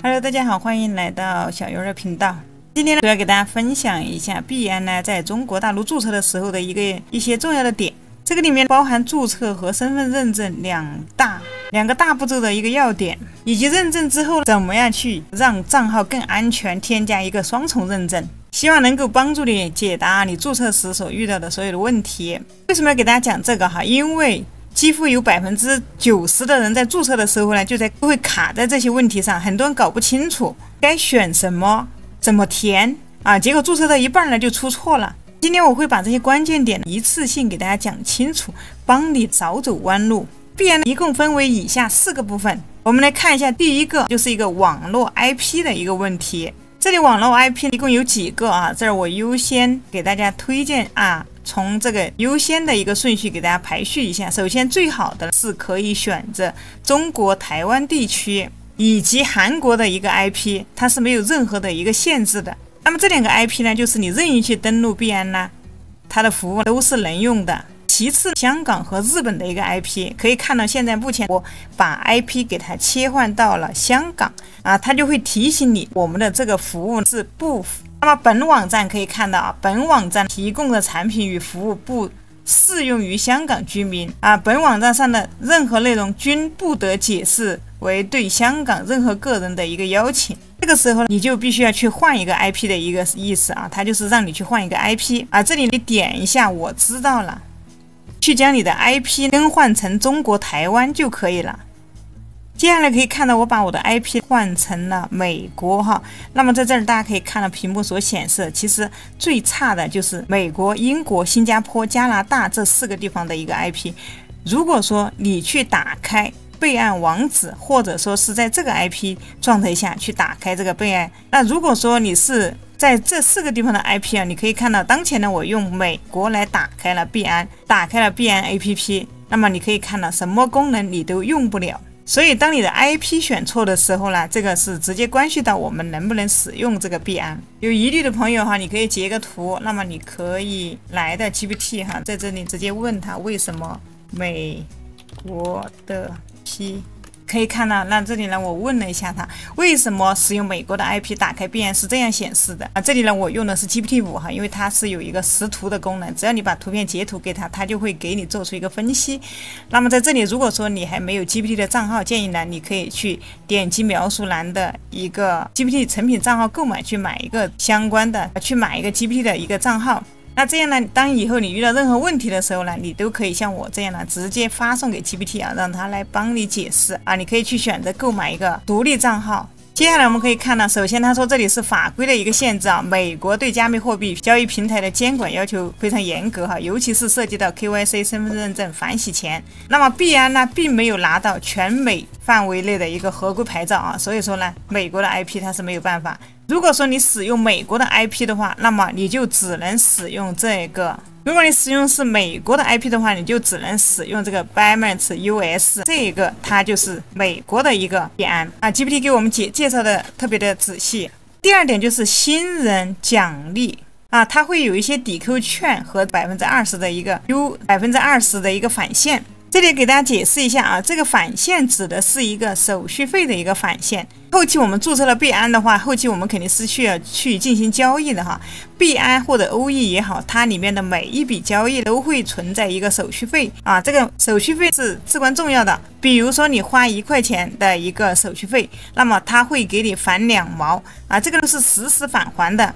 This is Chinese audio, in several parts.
Hello， 大家好，欢迎来到小游的频道。今天呢，主要给大家分享一下币安呢在中国大陆注册的时候的一些重要的点。这个里面包含注册和身份认证两个大步骤的一个要点，以及认证之后怎么样去让账号更安全，添加一个双重认证。希望能够帮助你解答你注册时所遇到的所有的问题。为什么要给大家讲这个哈？因为几乎有90%的人在注册的时候呢，就会卡在这些问题上，很多人搞不清楚该选什么，怎么填啊，结果注册到一半呢就出错了。今天我会把这些关键点一次性给大家讲清楚，帮你少走弯路。币安一共分为以下4个部分，我们来看一下。第一个就是一个网络 IP 的一个问题。这里网络 IP 一共有几个啊？这儿我优先给大家推荐啊，从这个优先的一个顺序给大家排序一下。首先最好的是可以选择中国台湾地区以及韩国的一个 IP， 它是没有任何的一个限制的。那么这2个 IP 呢，就是你任意去登录币安呢，它的服务都是能用的。其次，香港和日本的一个 IP， 可以看到现在目前我把 IP 给它切换到了香港啊，它就会提醒你我们的这个服务是不符。那么本网站可以看到啊，本网站提供的产品与服务不适用于香港居民啊，本网站上的任何内容均不得解释为对香港任何个人的一个邀请。这个时候你就必须要去换一个 IP 的一个意思啊，它就是让你去换一个 IP 啊。这里你点一下我知道了，去将你的 IP 更换成中国台湾就可以了。接下来可以看到我把我的 IP 换成了美国哈，那么在这儿大家可以看到屏幕所显示，其实最差的就是美国、英国、新加坡、加拿大这4个地方的一个 IP。如果说你去打开备案网址，或者说是在这个 IP 状态下去打开这个备案，那如果说你是在这4个地方的 IP 啊，你可以看到当前呢我用美国来打开了币安 APP， 那么你可以看到什么功能你都用不了。所以当你的 IP 选错的时候呢，这个是直接关系到我们能不能使用这个币安。有疑虑的朋友哈，你可以截个图，那么你可以来到 GPT 哈，在这里直接问他为什么美国的 P， 可以看到，那这里呢，我问了一下他为什么使用美国的 IP 打开币安是这样显示的啊？这里呢，我用的是 GPT-5哈，因为它是有一个识图的功能，只要你把图片截图给他，他就会给你做出一个分析。那么在这里，如果说你还没有 GPT 的账号，建议呢，你可以去点击描述栏的一个 GPT 成品账号购买，去买一个相关的，去买一个 GPT 的一个账号。那这样呢，当以后你遇到任何问题的时候呢，你都可以像我这样呢，直接发送给 GPT 啊，让它来帮你解释啊。你可以去选择购买一个独立账号。接下来我们可以看到，首先他说这里是法规的一个限制啊，美国对加密货币交易平台的监管要求非常严格哈，尤其是涉及到 KYC 身份认证、反洗钱。那么币安呢，并没有拿到全美范围内的一个合规牌照啊，所以说呢，美国的 IP 它是没有办法。如果说你使用美国的 IP 的话，那么你就只能使用这个。如果你使用是美国的 IP 的话，你就只能使用这个 Binance US， 这个它就是美国的一个币安啊。GPT 给我们介绍的特别的仔细。第2点就是新人奖励啊，它会有一些抵扣券和20%的一个20%的一个返现。这里给大家解释一下啊，这个返现指的是一个手续费的一个返现。后期我们注册了币安的话，后期我们肯定是需要去进行交易的哈。币安或者欧易也好，它里面的每一笔交易都会存在一个手续费啊，这个手续费是至关重要的。比如说你花1块钱的一个手续费，那么它会给你返2毛啊，这个都是实时返还的。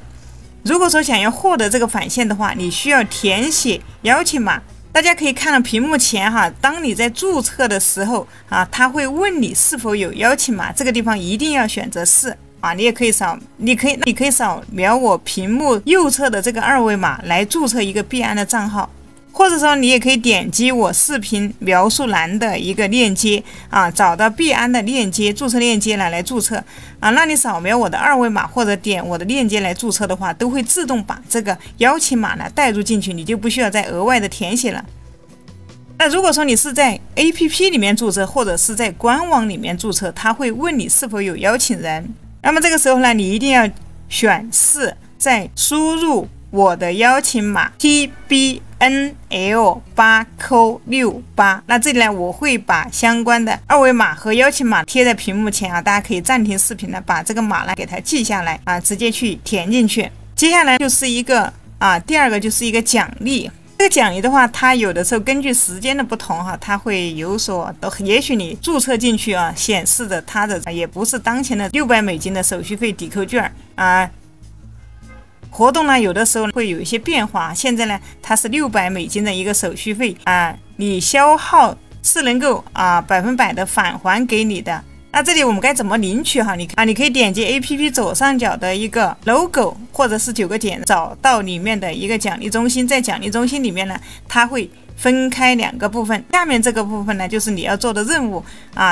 如果说想要获得这个返现的话，你需要填写邀请码。大家可以看到屏幕前哈，当你在注册的时候啊，他会问你是否有邀请码，这个地方一定要选择是啊。你可以扫描我屏幕右侧的这个2维码来注册一个币安的账号，或者说你也可以点击我视频描述栏的一个链接啊，找到币安的链接，注册链接来注册啊。那你扫描我的2维码或者点我的链接来注册的话，都会自动把这个邀请码呢带入进去，你就不需要再额外的填写了。那如果说你是在 APP 里面注册，或者是在官网里面注册，它会问你是否有邀请人。那么这个时候呢，你一定要选是，再输入我的邀请码 TB NL8Q68。那这里呢，我会把相关的二维码和邀请码贴在屏幕前啊，大家可以暂停视频呢，把这个码呢给它记下来啊，直接去填进去。接下来就是一个第二个就是一个奖励。这个奖励的话，它有的时候根据时间的不同它会有所也许你注册进去显示的它的也不是当前的$600的手续费抵扣券活动呢有的时候会有一些变化。现在呢，它是$600的一个手续费你消耗是能够100%的返还给你的。那这里我们该怎么领取你可以点击 APP 左上角的一个 logo 或者是9个点，找到里面的一个奖励中心。在奖励中心里面呢，它会分开2个部分。下面这个部分呢，就是你要做的任务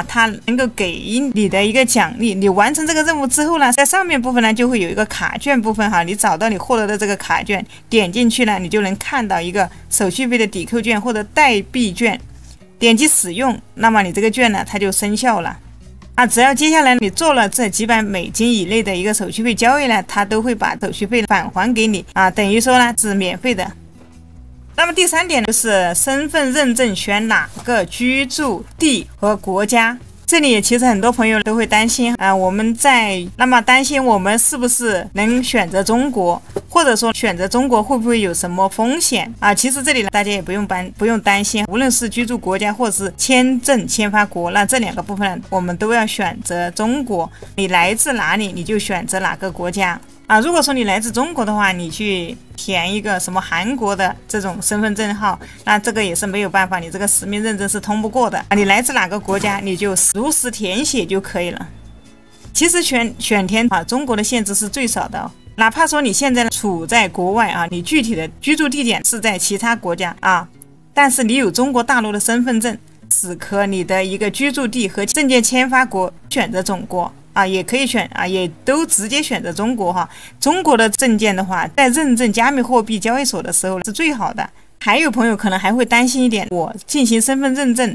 它能够给你的一个奖励。你完成这个任务之后呢，在上面部分呢就会有一个卡券部分你找到你获得的这个卡券，点进去呢，你就能看到一个手续费的抵扣券或者代币券，点击使用，那么你这个券呢，它就生效了。只要接下来你做了这几百美金以内的一个手续费交易呢，它都会把手续费返还给你等于说呢是免费的。那么第3点就是身份认证选哪个居住地和国家。这里其实很多朋友都会担心我们担心我们是不是能选择中国，或者说选择中国会不会有什么风险其实这里呢，大家也不用担心，无论是居住国家或者是签证签发国，那这2个部分呢，我们都要选择中国。你来自哪里，你就选择哪个国家如果说你来自中国的话，你去填一个什么韩国的这种身份证号，那这个也是没有办法，你这个实名认证是通不过的你来自哪个国家，你就如实填写就可以了。其实选填中国的限制是最少的哪怕说你现在处在国外你具体的居住地点是在其他国家但是你有中国大陆的身份证，只可你的一个居住地和证件签发国选择总国也可以选也都直接选择中国中国的证件的话，在认证加密货币交易所的时候是最好的。还有朋友可能还会担心一点，我进行身份认证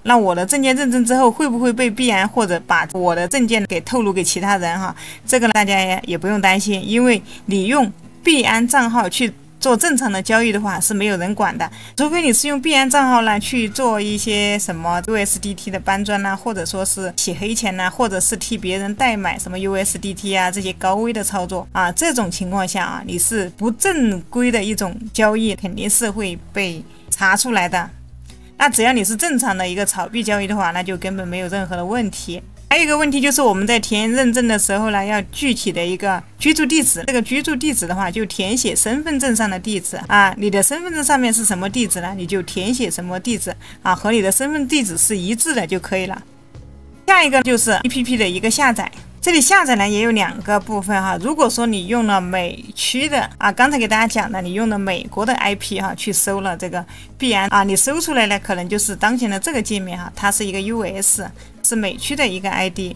那我的证件认证之后会不会被币安或者把我的证件给透露给其他人这个大家也不用担心，因为你用币安账号去做正常的交易的话是没有人管的，除非你是用币安账号呢去做一些什么 USDT 的搬砖或者说是洗黑钱或者是替别人代买什么 USDT 这些高危的操作这种情况下你是不正规的一种交易，肯定是会被查出来的。那只要你是正常的一个炒币交易的话，那就根本没有任何的问题。还有一个问题就是我们在填认证的时候呢，要具体的一个居住地址。这个居住地址的话，就填写身份证上的地址你的身份证上面是什么地址呢？你就填写什么地址和你的身份地址是一致的就可以了。下一个就是 APP 的一个下载。这里下载呢也有2个部分如果说你用了美区的刚才给大家讲的，你用了美国的 IP 去搜了这个币安你搜出来呢可能就是当前的这个界面它是一个 US， 是美区的一个 ID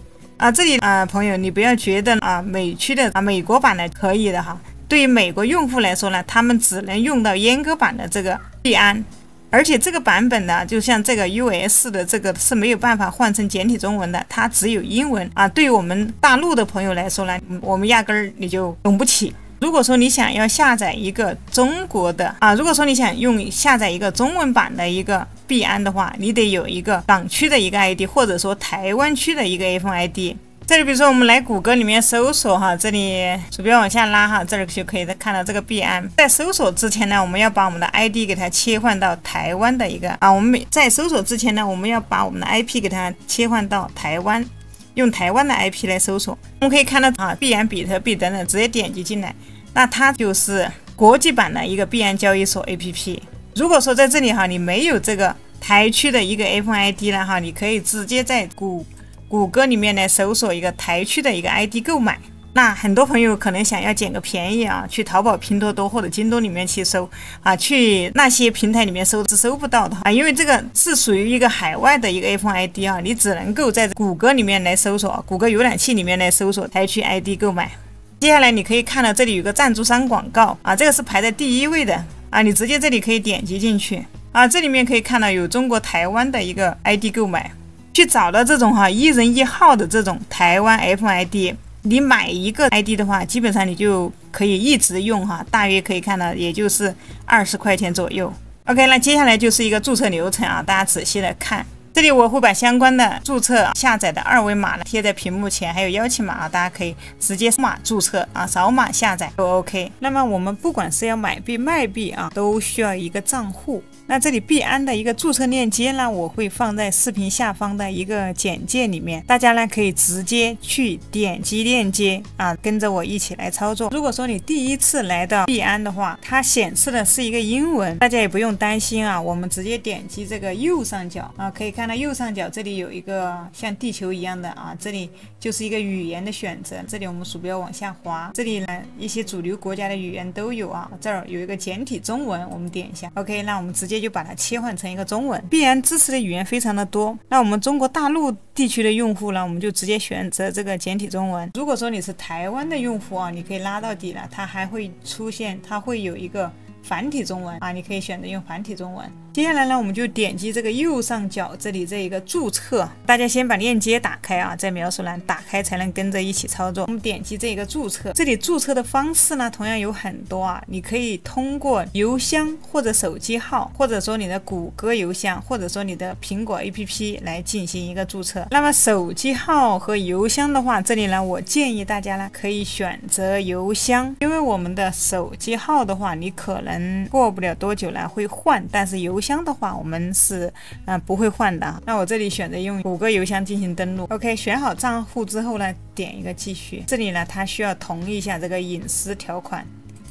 这里朋友你不要觉得美区的美国版的可以的对于美国用户来说呢，他们只能用到阉割版的这个币安。而且这个版本呢，就像这个 US 的这个是没有办法换成简体中文的，它只有英文对于我们大陆的朋友来说呢，我们压根儿你就懂不起。如果说你想要下载一个中国的如果说你想下载一个中文版的一个币安的话，你得有一个港区的一个 ID， 或者说台湾区的一个 iPhone ID。这里比如说我们来谷歌里面搜索这里鼠标往下拉这里就可以看到这个币安。在搜索之前呢，我们要把我们的 ID 给它切换到台湾的一个我们在搜索之前呢，我们要把我们的 IP 给它切换到台湾，用台湾的 IP 来搜索。我们可以看到币安、比特币等等，直接点击进来，那它就是国际版的一个币安交易所 APP。如果说在这里你没有这个台区的一个 iPhone ID 呢你可以直接在谷歌里面来搜索一个台区的一个 ID 购买。那很多朋友可能想要捡个便宜去淘宝、拼多多或者京东里面去搜去那些平台里面搜是搜不到的因为这个是属于一个海外的一个 iPhone ID 你只能够在谷歌里面来搜索，谷歌浏览器里面来搜索台区 ID 购买。接下来你可以看到这里有个赞助商广告这个是排在第1位的你直接这里可以点击进去这里面可以看到有中国台湾的一个 ID 购买。去找到这种一人1号的这种台湾 iPhone ID， 你买一个 ID 的话，基本上你就可以一直用哈，大约可以看到也就是20块钱左右。OK， 那接下来就是一个注册流程啊，大家仔细的看。这里我会把相关的注册下载的二维码呢贴在屏幕前，还有邀请码啊，大家可以直接扫码注册啊，扫码下载都 OK。那么我们不管是要买币卖币啊，都需要一个账户。那这里币安的一个注册链接呢，我会放在视频下方的一个简介里面，大家呢可以直接去点击链接啊，跟着我一起来操作。如果说你第一次来到币安的话，它显示的是一个英文，大家也不用担心啊，我们直接点击这个右上角啊，可以看到右上角这里有一个像地球一样的啊，这里就是一个语言的选择，这里我们鼠标往下滑，这里呢一些主流国家的语言都有啊，这儿有一个简体中文，我们点一下 OK， 那我们直接就把它切换成一个中文。币安支持的语言非常的多，那我们中国大陆地区的用户呢，我们就直接选择这个简体中文。如果说你是台湾的用户啊，你可以拉到底了，它还会出现，它会有一个繁体中文啊，你可以选择用繁体中文。接下来呢，我们就点击这个右上角这里这一个注册，大家先把链接打开啊，在描述栏打开才能跟着一起操作。我们点击这个注册，这里注册的方式呢，同样有很多啊，你可以通过邮箱或者手机号，或者说你的谷歌邮箱，或者说你的苹果 APP 来进行一个注册。那么手机号和邮箱的话，这里呢，我建议大家呢可以选择邮箱，因为我们的手机号的话，你可能过不了多久呢会换，但是邮箱的话我们是不会换的。那我这里选择用谷歌邮箱进行登录。 OK， 选好账户之后呢，点一个继续，这里呢它需要同意一下这个隐私条款，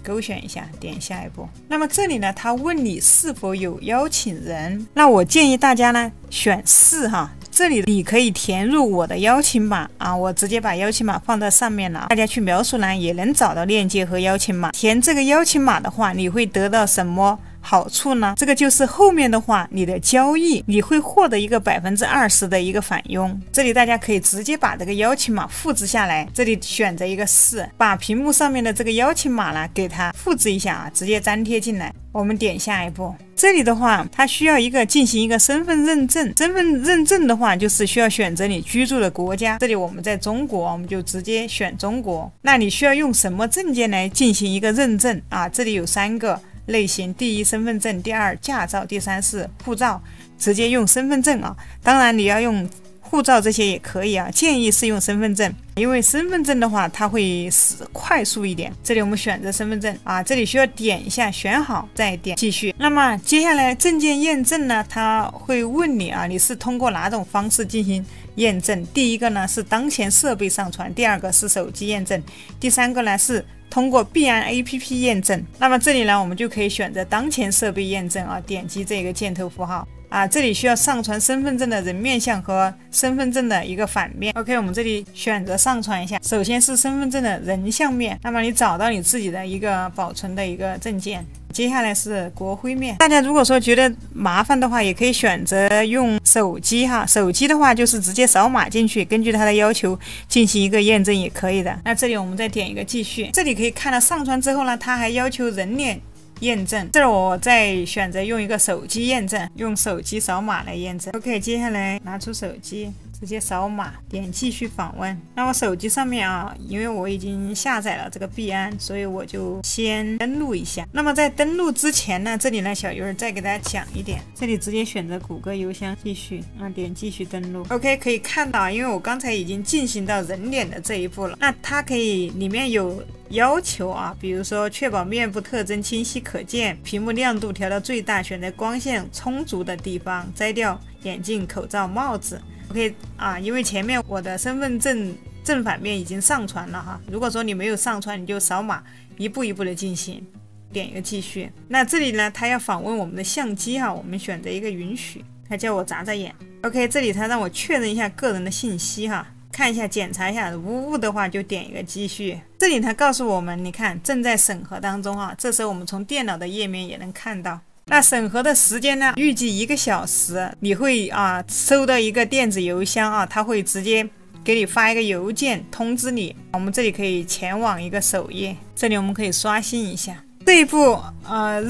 勾选一下，点下一步。那么这里呢，他问你是否有邀请人，那我建议大家呢选是哈。这里你可以填入我的邀请码啊，我直接把邀请码放在上面了，大家去描述栏也能找到链接和邀请码。填这个邀请码的话，你会得到什么好处呢？这个就是后面的话，你的交易你会获得一个20%的一个返佣。这里大家可以直接把这个邀请码复制下来，这里选择一个是，把屏幕上面的这个邀请码呢给它复制一下啊，直接粘贴进来。我们点下一步，这里的话它需要进行一个身份认证。身份认证的话就是需要选择你居住的国家，这里我们在中国，我们就直接选中国。那你需要用什么证件来进行一个认证啊？这里有3个类型，第一身份证，第二驾照，第三是护照，直接用身份证啊。当然你要用护照这些也可以啊，建议是用身份证，因为身份证的话它会快速一点。这里我们选择身份证啊，这里需要点一下选好，再点继续。那么接下来证件验证呢，它会问你啊，你是通过哪种方式进行验证？第一个呢是当前设备上传，第二个是手机验证，第三个呢是通过币安 APP 验证。那么这里呢，我们就可以选择当前设备验证啊，点击这个箭头符号啊，这里需要上传身份证的人面像和身份证的一个反面。 OK， 我们这里选择上传一下，首先是身份证的人像面，那么你找到你自己的一个保存的一个证件。接下来是国徽面，大家如果说觉得麻烦的话，也可以选择用手机哈，手机的话就是直接扫码进去，根据它的要求进行一个验证也可以的。那这里我们再点一个继续，这里可以看到上传之后呢，它还要求人脸验证，这儿我再选择用一个手机验证，用手机扫码来验证。 OK， 接下来拿出手机直接扫码，点继续访问。那我手机上面啊，因为我已经下载了这个币安，所以我就先登录一下。那么在登录之前呢，这里呢小鱼儿再给大家讲一点，这里直接选择谷歌邮箱继续啊，点继续登录。 OK， 可以看到因为我刚才已经进行到人脸的这一步了，那它可以里面有要求啊，比如说确保面部特征清晰可见，屏幕亮度调到最大，选择光线充足的地方，摘掉眼镜、口罩、帽子。 OK 啊，因为前面我的身份证正反面已经上传了哈，如果说你没有上传，你就扫码一步一步的进行，点一个继续。那这里呢，它要访问我们的相机哈，我们选择一个允许，它叫我眨眨眼。 OK， 这里它让我确认一下个人的信息哈，看一下检查一下，无误的话就点一个继续。这里它告诉我们，你看正在审核当中哈，这时候我们从电脑的页面也能看到。那审核的时间呢，预计1个小时，你会收到一个电子邮箱啊，它会直接给你发一个邮件通知你。我们这里可以前往一个首页，这里我们可以刷新一下。这一步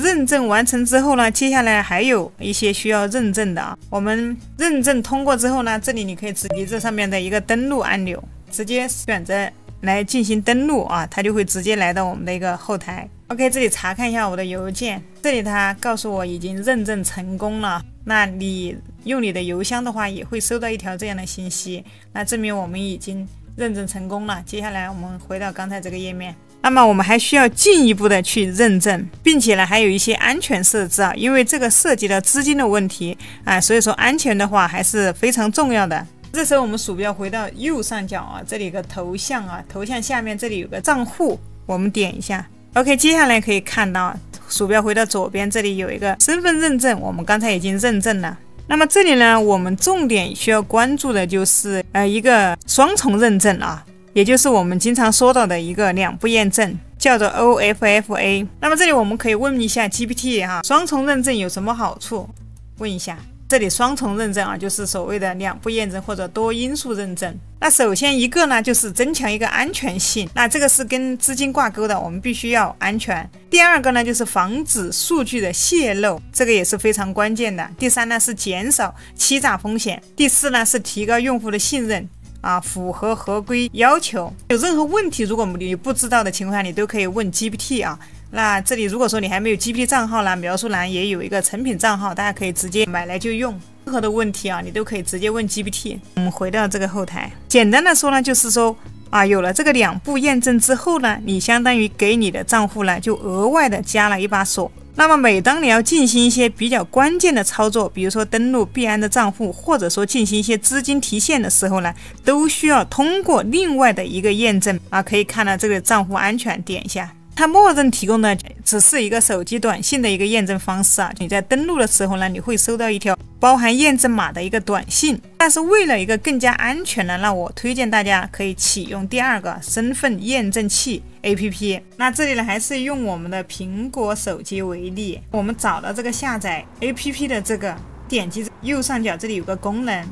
认证完成之后呢，接下来还有一些需要认证的啊。我们认证通过之后呢，这里你可以直接这上面的一个登录按钮，直接选择来进行登录啊，它就会直接来到我们的一个后台。OK， 这里查看一下我的邮件，这里它告诉我已经认证成功了。那你用你的邮箱的话，也会收到一条这样的信息，那证明我们已经认证成功了。接下来我们回到刚才这个页面，那么我们还需要进一步的去认证，并且呢还有一些安全设置啊，因为这个涉及到资金的问题啊，所以说安全的话还是非常重要的。这时候我们鼠标回到右上角啊，这里有个头像啊，头像下面这里有个账户，我们点一下。OK， 接下来可以看到鼠标回到左边，这里有一个身份认证，我们刚才已经认证了。那么这里呢，我们重点需要关注的就是一个双重认证啊，也就是我们经常说到的一个两步验证，叫做 OFFA。那么这里我们可以问一下 GPT 哈，双重认证有什么好处？问一下。这里双重认证啊，就是所谓的两步验证或者多因素认证。那首先一个呢，就是增强一个安全性，那这个是跟资金挂钩的，我们必须要安全。第二个呢，就是防止数据的泄露，这个也是非常关键的。第三呢，是减少欺诈风险。第四呢，是提高用户的信任啊，符合合规要求。有任何问题，如果你不知道的情况下，你都可以问 GPT 啊。那这里如果说你还没有 GPT 账号呢，描述栏也有一个成品账号，大家可以直接买来就用。任何的问题啊，你都可以直接问 GPT。我们回到这个后台，简单的说呢，就是说啊，有了这个两步验证之后呢，你相当于给你的账户呢就额外的加了一把锁。那么每当你要进行一些比较关键的操作，比如说登录币安的账户，或者说进行一些资金提现的时候呢，都需要通过另外的一个验证啊。可以看到这个账户安全，点一下。它默认提供的只是一个手机短信的一个验证方式啊，你在登录的时候呢，你会收到一条包含验证码的一个短信。但是为了一个更加安全呢，那我推荐大家可以启用第二个身份验证器 APP。那这里呢，还是用我们的苹果手机为例，我们找到这个下载 APP 的这个，点击右上角这里有个功能。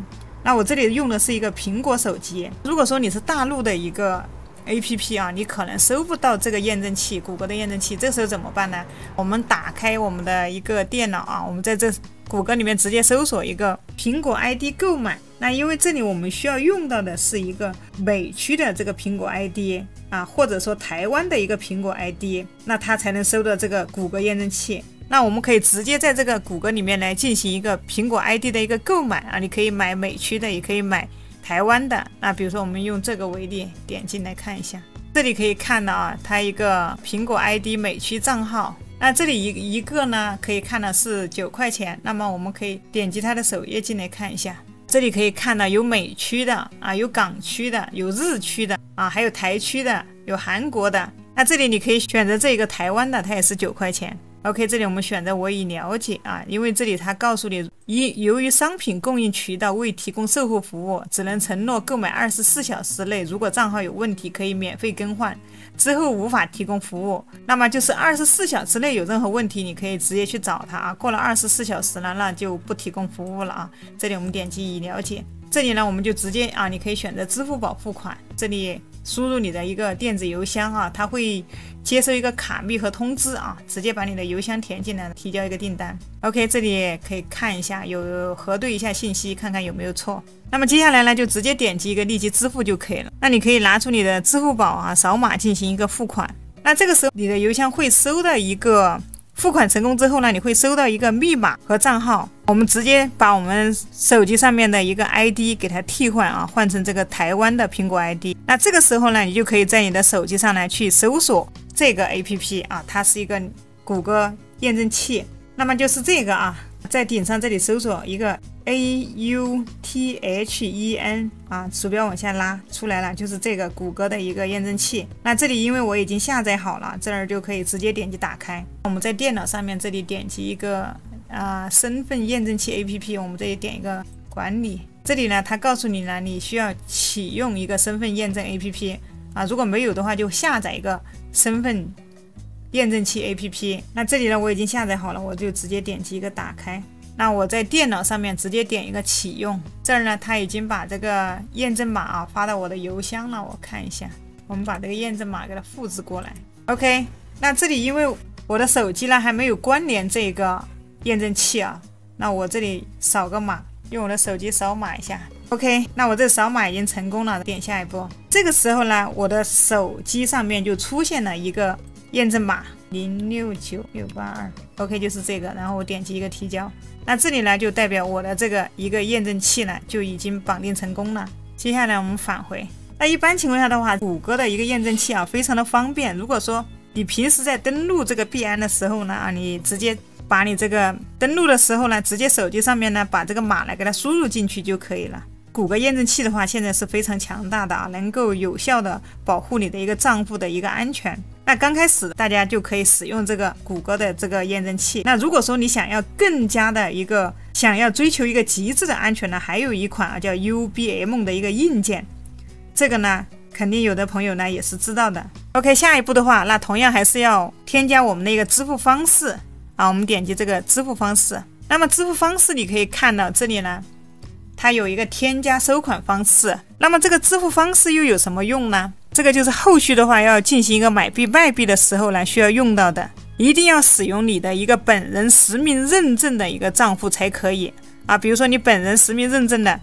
那我这里用的是一个苹果手机，如果说你是大陆的一个APP 啊，你可能搜不到这个验证器，谷歌的验证器，这时候怎么办呢？我们打开我们的一个电脑啊，我们在这谷歌里面直接搜索一个苹果 ID 购买。那因为这里我们需要用到的是一个美区的这个苹果 ID 啊，或者说台湾的一个苹果 ID， 那它才能收到这个谷歌验证器。那我们可以直接在这个谷歌里面来进行一个苹果 ID 的一个购买啊，你可以买美区的，也可以买台湾的。那比如说我们用这个为例，点进来看一下，这里可以看到啊，它一个苹果 ID 美区账号，那这里一个呢可以看到是9块钱。那么我们可以点击它的首页进来看一下，这里可以看到有美区的啊，有港区的，有日区的啊，还有台区的，有韩国的。那这里你可以选择这个台湾的，它也是9块钱。OK， 这里我们选择我已了解啊，因为这里它告诉你，由于商品供应渠道未提供售后服务，只能承诺购买24小时内，如果账号有问题可以免费更换，之后无法提供服务。那么就是24小时内有任何问题，你可以直接去找他啊。过了24小时了，那就不提供服务了啊。这里我们点击已了解，这里呢我们就直接啊，你可以选择支付宝付款，这里输入你的一个电子邮箱啊，它会接收一个卡密和通知啊，直接把你的邮箱填进来，提交一个订单。OK， 这里可以看一下，有核对一下信息，看看有没有错。那么接下来呢，就直接点击一个立即支付就可以了。那你可以拿出你的支付宝啊，扫码进行一个付款。那这个时候你的邮箱会收到一个付款成功之后呢，你会收到一个密码和账号。我们直接把我们手机上面的一个 ID 给它替换啊，换成这个台湾的苹果 ID。那这个时候呢，你就可以在你的手机上来去搜索这个 APP 啊，它是一个谷歌验证器。那么就是这个啊，在顶上这里搜索一个 AUTHEN 啊，鼠标往下拉出来了，就是这个谷歌的一个验证器。那这里因为我已经下载好了，这儿就可以直接点击打开。我们在电脑上面这里点击一个身份验证器 APP， 我们这里点一个管理。这里呢，它告诉你呢，你需要启用一个身份验证 APP 啊，如果没有的话，就下载一个身份验证器 APP。那这里呢，我已经下载好了，我就直接点击一个打开。那我在电脑上面直接点一个启用，这儿呢，它已经把这个验证码啊发到我的邮箱了。我看一下，我们把这个验证码给它复制过来。OK， 那这里因为我的手机呢还没有关联这个验证器啊，那我这里扫个码，用我的手机扫码一下。OK， 那我这扫码已经成功了，点下一步。这这个时候呢，我的手机上面就出现了一个验证码069682，OK 就是这个，然后我点击一个提交，那这里呢就代表我的这个一个验证器呢就已经绑定成功了。接下来我们返回，那一般情况下的话，谷歌的一个验证器啊非常的方便。如果说你平时在登录这个币安的时候呢，你直接把你这个登录的时候呢，直接手机上面呢把这个码来给它输入进去就可以了。谷歌验证器的话，现在是非常强大的啊，能够有效的保护你的一个账户的一个安全。那刚开始大家就可以使用这个谷歌的这个验证器。那如果说你想要更加的想要追求一个极致的安全呢，还有一款啊叫 UBM 的一个硬件，这个呢肯定有的朋友呢也是知道的。OK， 下一步的话，那同样还是要添加我们的一个支付方式啊，我们点击这个支付方式。那么支付方式你可以看到这里呢，它有一个添加收款方式。那么这个支付方式又有什么用呢？这个就是后续的话要进行一个买币卖币的时候呢需要用到的，一定要使用你的一个本人实名认证的一个账户才可以啊。比如说你本人实名认证的，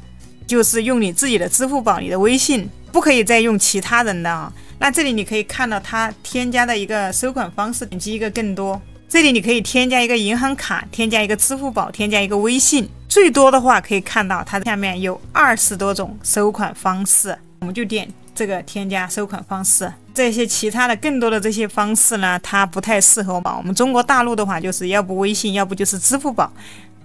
就是用你自己的支付宝、你的微信，不可以再用其他人的啊。那这里你可以看到它添加的一个收款方式，点击一个更多，这里你可以添加一个银行卡，添加一个支付宝，添加一个微信。最多的话可以看到它下面有20多种收款方式，我们就点这个添加收款方式。这些其他的更多的这些方式呢，它不太适合我们中国大陆的话，就是要不微信，要不就是支付宝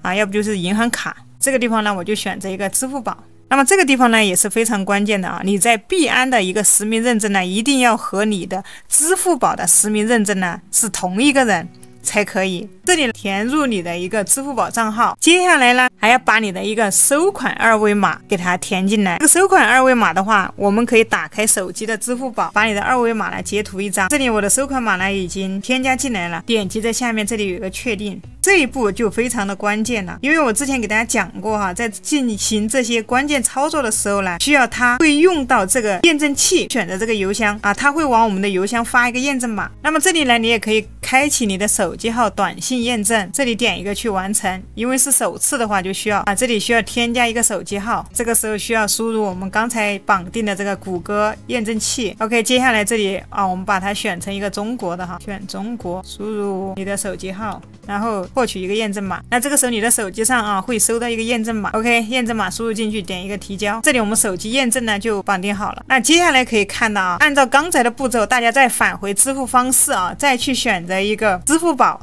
啊，要不就是银行卡。这个地方呢，我就选择一个支付宝。那么这个地方呢也是非常关键的啊，你在币安的一个实名认证呢，一定要和你的支付宝的实名认证呢是同一个人才可以。这里填入你的一个支付宝账号，接下来呢还要把你的一个收款二维码给它填进来。这个收款二维码的话，我们可以打开手机的支付宝，把你的二维码呢截图一张。这里我的收款码呢已经添加进来了，点击在下面这里有一个确定。这一步就非常的关键了，因为我之前给大家讲过哈，在进行这些关键操作的时候呢，需要它会用到这个验证器，选择这个邮箱啊，它会往我们的邮箱发一个验证码。那么这里呢，你也可以开启你的手机号短信验证，这里点一个去完成。因为是首次的话，就需要这里需要添加一个手机号，这个时候需要输入我们刚才绑定的这个谷歌验证器。OK， 接下来这里啊，我们把它选成一个中国的哈，选中国，输入你的手机号，然后获取一个验证码。那这个时候你的手机上啊会收到一个验证码。OK， 验证码输入进去，点一个提交。这里我们手机验证呢就绑定好了。那接下来可以看到啊，按照刚才的步骤，大家再返回支付方式啊，再去选择一个支付宝，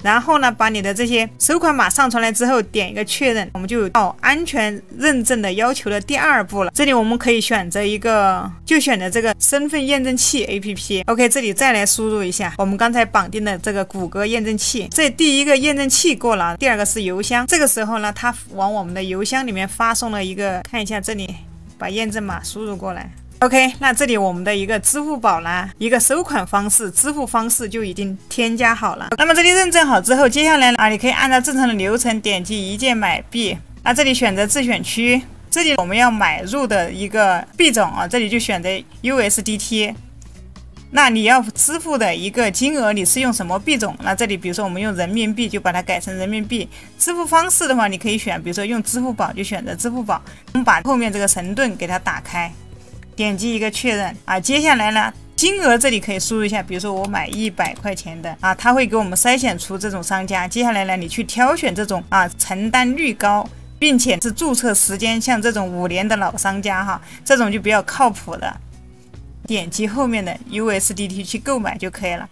然后呢，把你的这些收款码上传来之后，点一个确认，我们就到安全认证的要求的第2步了。这里我们可以选择一个，就选择这个身份验证器 APP。OK， 这里再来输入一下我们刚才绑定的这个谷歌验证器。这第一个验证器过了，第2个是邮箱。这个时候呢，它往我们的邮箱里面发送了一个，看一下这里，把验证码输入过来。OK， 那这里我们的一个支付宝啦，一个收款方式、支付方式就已经添加好了。那么这里认证好之后，接下来啊，你可以按照正常的流程点击一键买币。那这里选择自选区，这里我们要买入的一个币种啊，这里就选择 USDT。那你要支付的一个金额，你是用什么币种？那这里比如说我们用人民币，就把它改成人民币。支付方式的话，你可以选，比如说用支付宝就选择支付宝。我们把后面这个神盾给它打开。点击一个确认啊，接下来呢，金额这里可以输入一下，比如说我买100块钱的啊，它会给我们筛选出这种商家。接下来呢，你去挑选这种啊承担率高，并且是注册时间像这种5年的老商家哈，这种就比较靠谱的。点击后面的 USDT 去购买就可以了。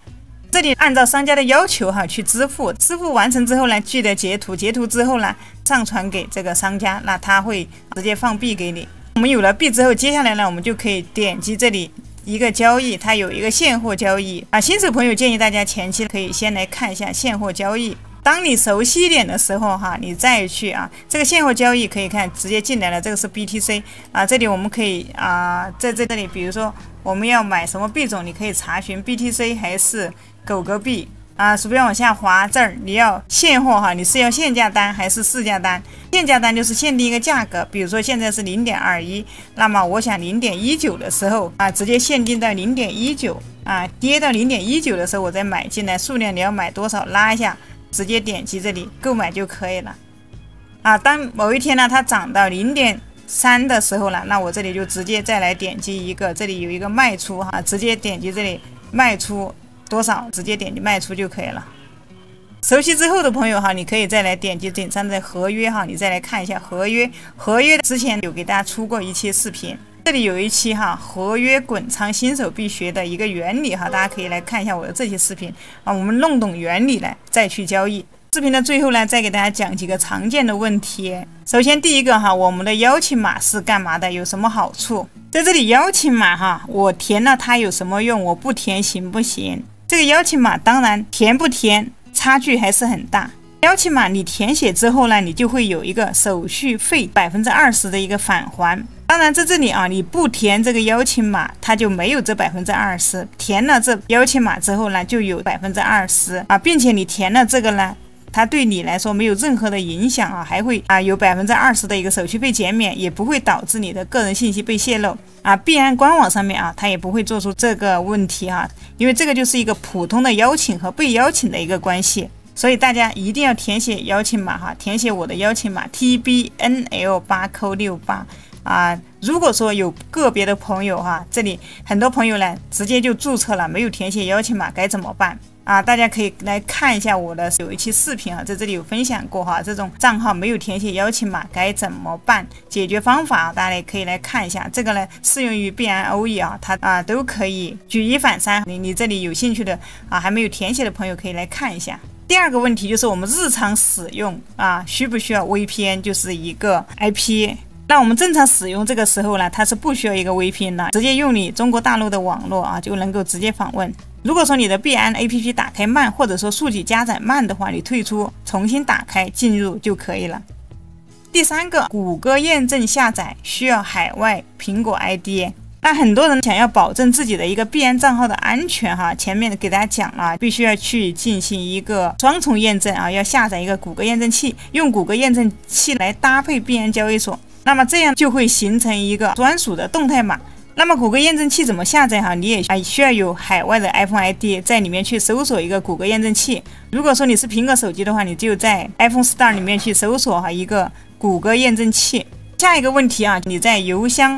这里按照商家的要求哈去支付，支付完成之后呢，记得截图，截图之后呢上传给这个商家，那他会直接放币给你。我们有了币之后，接下来呢，我们就可以点击这里一个交易，它有一个现货交易啊。新手朋友建议大家前期可以先来看一下现货交易。当你熟悉一点的时候哈，你再去啊，这个现货交易可以看直接进来了，这个是 BTC 啊。这里我们可以啊，在这里比如说我们要买什么币种，你可以查询 BTC 还是狗狗币。啊，鼠标往下滑，这儿你要现货哈，你是要限价单还是市价单？限价单就是限定一个价格，比如说现在是0.21，那么我想0.19的时候啊，直接限定到0.19啊，跌到0.19的时候我再买进来，数量你要买多少拉一下，直接点击这里购买就可以了。啊，当某一天呢它涨到3的时候了，那我这里就直接再来点击一个，这里有一个卖出哈，直接点击这里卖出多少，直接点击卖出就可以了。熟悉之后的朋友哈，你可以再来点击顶上的合约哈，你再来看一下合约。合约之前有给大家出过一期视频，这里有一期哈，合约滚仓新手必学的一个原理哈，大家可以来看一下我的这些视频啊，我们弄懂原理来再去交易。视频的最后呢，再给大家讲几个常见的问题。首先第一个哈，我们的邀请码是干嘛的？有什么好处？在这里邀请码哈，我填了它有什么用？我不填行不行？这个邀请码当然填不填差距还是很大。邀请码你填写之后呢，你就会有一个手续费20%的一个返还。当然在这里啊，你不填这个邀请码，它就没有这20%。填了这邀请码之后呢，就有20%啊，并且你填了这个呢，它对你来说没有任何的影响啊，还会有20%的一个手续费减免，也不会导致你的个人信息被泄露啊。币安官网上面啊，它也不会做出这个问题哈，因为这个就是一个普通的邀请和被邀请的一个关系，所以大家一定要填写邀请码哈，填写我的邀请码 TBNL8Q68啊。如果说有个别的朋友哈，这里很多朋友呢直接就注册了，没有填写邀请码该怎么办？大家可以来看一下我的有一期视频在这里有分享过哈，这种账号没有填写邀请码该怎么办？解决方法大家也可以来看一下。这个呢适用于币安欧易它都可以举一反三。你这里有兴趣的还没有填写的朋友可以来看一下。第二个问题就是我们日常使用需不需要 VPN， 就是一个 IP。那我们正常使用这个时候呢，它是不需要一个 VPN 的，直接用你中国大陆的网络就能够直接访问。如果说你的币安 APP 打开慢，或者说数据加载慢的话，你退出重新打开进入就可以了。第三个，谷歌验证下载需要海外苹果 ID。那很多人想要保证自己的一个币安账号的安全前面给大家讲了，必须要去进行一个双重验证要下载一个谷歌验证器，用谷歌验证器来搭配币安交易所，那么这样就会形成一个专属的动态码。那么谷歌验证器怎么下载你也需要有海外的 iPhone ID， 在里面去搜索一个谷歌验证器。如果说你是苹果手机的话，你就在 iPhone Store 里面去搜索一个谷歌验证器。下一个问题你在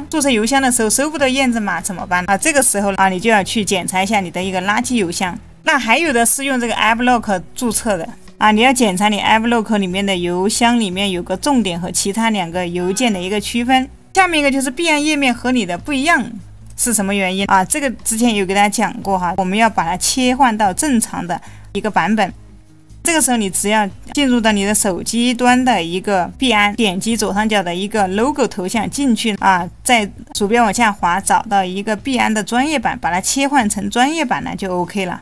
注册邮箱的时候收不到验证码怎么办这个时候你就要去检查一下你的一个垃圾邮箱。那还有的是用这个 AppLock 注册的你要检查你 AppLock 里面的邮箱里面有个重点和其他2个邮件的一个区分。下面一个就是币安页面和你的不一样是什么原因这个之前有给大家讲过我们要把它切换到正常的一个版本。这个时候你只要进入到你的手机端的一个币安，点击左上角的一个 logo 头像进去在鼠标往下滑，找到一个币安的专业版，把它切换成专业版呢就 OK 了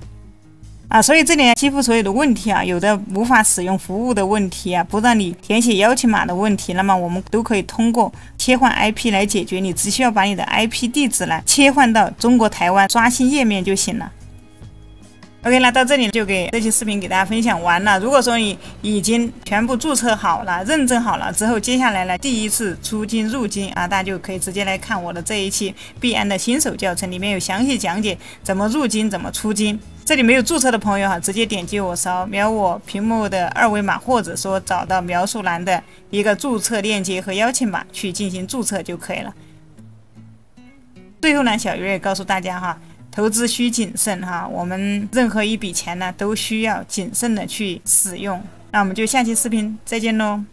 所以这里几乎所有的问题有的无法使用服务的问题不让你填写邀请码的问题，那么我们都可以通过切换 IP 来解决。你只需要把你的 IP 地址呢切换到中国台湾刷新页面就行了。OK， 那到这里就给这期视频给大家分享完了。如果说你已经全部注册好了、认证好了之后，接下来呢第一次出金入金大家就可以直接来看我的这一期币安的新手教程，里面有详细讲解怎么入金、怎么出金。这里没有注册的朋友直接点击我扫描我屏幕的2维码，或者说找到描述栏的一个注册链接和邀请码去进行注册就可以了。最后呢，小鱼也告诉大家投资需谨慎我们任何一笔钱呢都需要谨慎的去使用。那我们就下期视频再见喽。